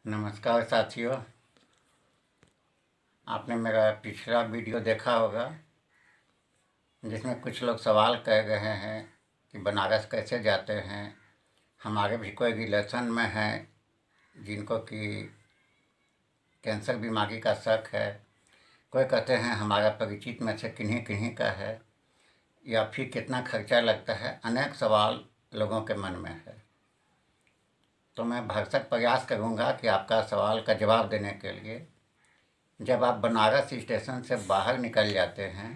नमस्कार साथियों। आपने मेरा पिछला वीडियो देखा होगा जिसमें कुछ लोग सवाल कर रहे हैं कि बनारस कैसे जाते हैं। हमारे भी कोई रिलेशन में हैं जिनको कि कैंसर बीमारी का शक है। कोई कहते हैं हमारा परिचित में से किन्हीं किन्हीं का है, या फिर कितना खर्चा लगता है। अनेक सवाल लोगों के मन में है, तो मैं भरसक प्रयास करूंगा कि आपका सवाल का जवाब देने के लिए। जब आप बनारस स्टेशन से बाहर निकल जाते हैं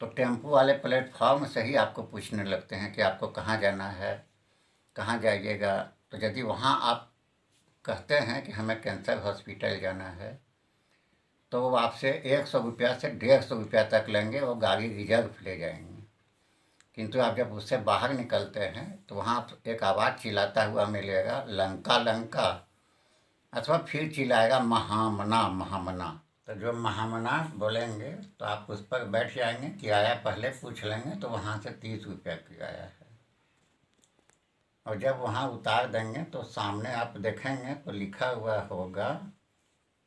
तो टेम्पो वाले प्लेटफॉर्म से ही आपको पूछने लगते हैं कि आपको कहाँ जाना है, कहाँ जाइएगा। तो यदि वहाँ आप कहते हैं कि हमें कैंसर हॉस्पिटल जाना है, तो वो आपसे 100 रुपया से 150 रुपया तक लेंगे, वो गाड़ी रिजर्व ले जाएंगे। किंतु आप जब उससे बाहर निकलते हैं तो वहाँ एक आवाज़ चिल्लाता हुआ मिलेगा, लंका लंका, अथवा फिर चिल्लाएगा महामना महामना। तो जो महामना बोलेंगे तो आप उस पर बैठ जाएंगे। किराया पहले पूछ लेंगे तो वहाँ से 30 रुपया किराया है। और जब वहाँ उतार देंगे तो सामने आप देखेंगे तो लिखा हुआ होगा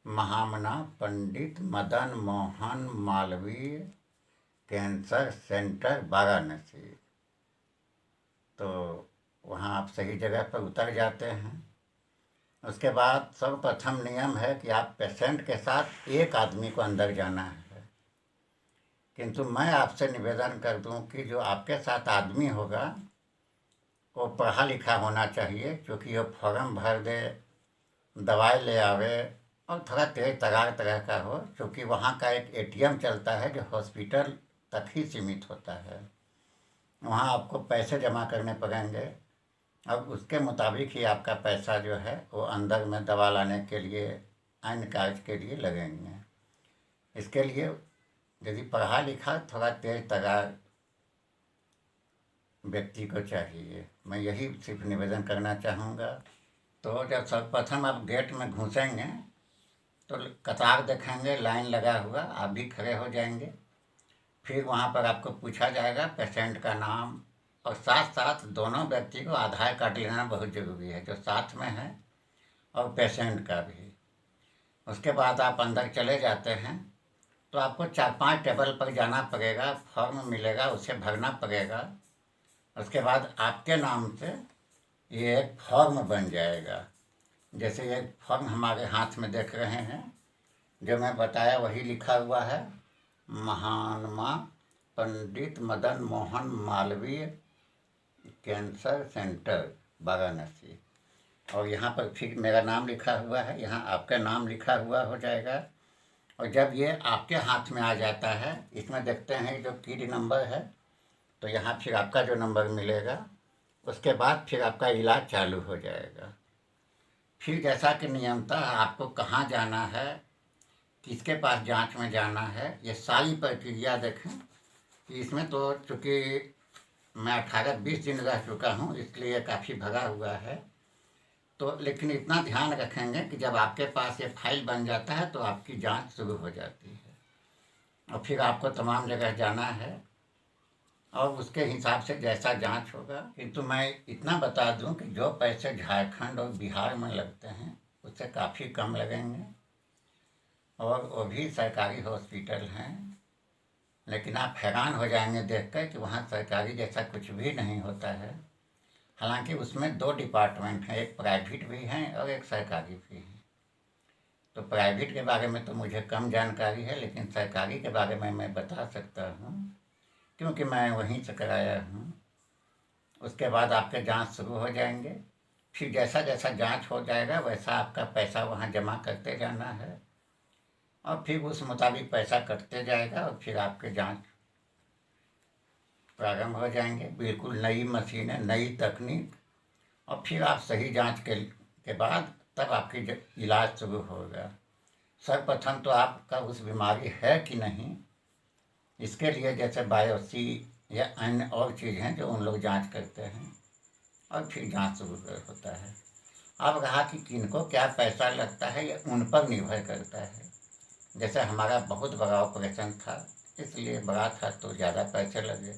महामना पंडित मदन मोहन मालवीय कैंसर सेंटर वाराणसी। तो वहाँ आप सही जगह पर उतर जाते हैं। उसके बाद सर्वप्रथम नियम है कि आप पेशेंट के साथ एक आदमी को अंदर जाना है। किंतु मैं आपसे निवेदन कर दूं कि जो आपके साथ आदमी होगा वो पढ़ा लिखा होना चाहिए, क्योंकि वो फॉर्म भर दे, दवाई ले आवे और थोड़ा तेज तगार तरह का हो। क्योंकि वहाँ का एक एटीएम चलता है जो हॉस्पिटल तक ही सीमित होता है। वहाँ आपको पैसे जमा करने पड़ेंगे और उसके मुताबिक ही आपका पैसा जो है वो अंदर में दवा लाने के लिए, अन्य कार्य के लिए लगेंगे। इसके लिए यदि पढ़ा लिखा थोड़ा तेज तगार व्यक्ति को चाहिए। मैं यही सिर्फ निवेदन करना चाहूँगा। तो जब सर्वप्रथम आप गेट में घुसेंगे तो कतार देखेंगे, लाइन लगा हुआ, आप भी खड़े हो जाएंगे। फिर वहाँ पर आपको पूछा जाएगा पेशेंट का नाम, और साथ साथ दोनों व्यक्ति को आधार कार्ड लेना बहुत ज़रूरी है, जो साथ में है और पेशेंट का भी। उसके बाद आप अंदर चले जाते हैं तो आपको 4-5 टेबल पर जाना पड़ेगा, फॉर्म मिलेगा, उसे भरना पड़ेगा। उसके बाद आपके नाम से ये एक फॉर्म बन जाएगा। जैसे ये फॉर्म हमारे हाथ में देख रहे हैं, जो मैं बताया वही लिखा हुआ है, महानमा पंडित मदन मोहन मालवीय कैंसर सेंटर वाराणसी। और यहाँ पर फिर मेरा नाम लिखा हुआ है, यहाँ आपका नाम लिखा हुआ हो जाएगा। और जब ये आपके हाथ में आ जाता है, इसमें देखते हैं जो कीड नंबर है, तो यहाँ फिर आपका जो नंबर मिलेगा, उसके बाद फिर आपका इलाज चालू हो जाएगा। फिर जैसा कि नियमतः आपको कहाँ जाना है, किसके पास जांच में जाना है, ये सारी प्रक्रिया देखें। कि इसमें तो चूँकि मैं 18-20 दिन रह चुका हूँ, इसलिए काफ़ी भरा हुआ है। तो लेकिन इतना ध्यान रखेंगे कि जब आपके पास ये फाइल बन जाता है तो आपकी जांच शुरू हो जाती है, और फिर आपको तमाम जगह जाना है और उसके हिसाब से जैसा जांच होगा। किंतु मैं इतना बता दूं कि जो पैसे झारखंड और बिहार में लगते हैं उससे काफ़ी कम लगेंगे, और वो भी सरकारी हॉस्पिटल हैं। लेकिन आप हैरान हो जाएंगे देखकर कि वहाँ सरकारी जैसा कुछ भी नहीं होता है। हालांकि उसमें 2 डिपार्टमेंट हैं, एक प्राइवेट भी हैं और एक सरकारी भी है। तो प्राइवेट के बारे में तो मुझे कम जानकारी है, लेकिन सरकारी के बारे में मैं बता सकता हूँ, क्योंकि मैं वहीं से कराया हूँ। उसके बाद आपके जांच शुरू हो जाएंगे। फिर जैसा जैसा जांच हो जाएगा वैसा आपका पैसा वहाँ जमा करते जाना है, और फिर उस मुताबिक पैसा कटते जाएगा, और फिर आपके जांच प्रारंभ हो जाएंगे। बिल्कुल नई मशीनें, नई तकनीक, और फिर आप सही जांच के बाद तब आपकी इलाज शुरू होगा। सर्वप्रथम तो आपका उस बीमारी है कि नहीं, इसके लिए जैसे बायोप्सी या अन्य और चीज़ हैं जो उन लोग जांच करते हैं, और फिर जांच शुरू होता है। अब रहा कि किनको क्या पैसा लगता है, ये उन पर निर्भर करता है। जैसे हमारा बहुत बड़ा ऑपरेशन था, इसलिए बड़ा था तो ज़्यादा पैसे लगे,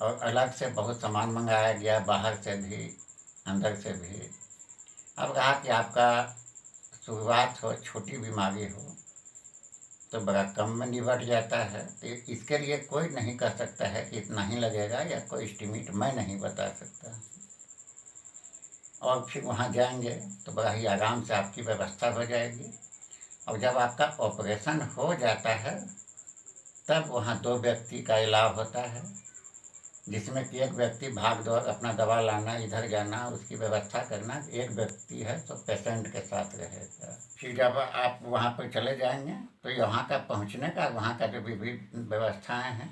और अलग से बहुत सामान मंगाया गया, बाहर से भी अंदर से भी। अब रहा कि आपका शुरुआत हो, छोटी बीमारी हो तो बड़ा कम में निपट जाता है, तो इसके लिए कोई नहीं कह सकता है कि इतना ही लगेगा, या कोई एस्टिमेट मैं नहीं बता सकता। और फिर वहाँ जाएंगे तो बड़ा ही आराम से आपकी व्यवस्था हो जाएगी। और जब आपका ऑपरेशन हो जाता है तब वहाँ 2 व्यक्ति का इलाज होता है, जिसमें कि एक व्यक्ति भाग दौड़ अपना दवा लाना, इधर जाना, उसकी व्यवस्था करना, एक व्यक्ति है तो पेशेंट के साथ रहेगा। फिर जब आप वहाँ पर चले जाएंगे तो यहाँ का पहुँचने का, वहाँ का जो विभिन्न व्यवस्थाएं हैं,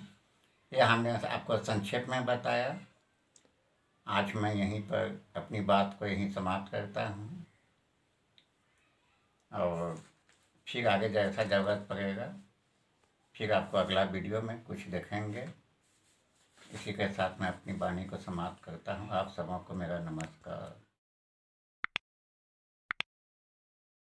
ये हमने आपको संक्षेप में बताया। आज मैं यहीं पर अपनी बात को यहीं समाप्त करता हूँ, और फिर आगे जैसा ज़रूरत पड़ेगा फिर आपको अगला वीडियो में कुछ देखेंगे। इसी के साथ मैं अपनी वाणी को समाप्त करता हूँ। आप सबों को मेरा नमस्कार।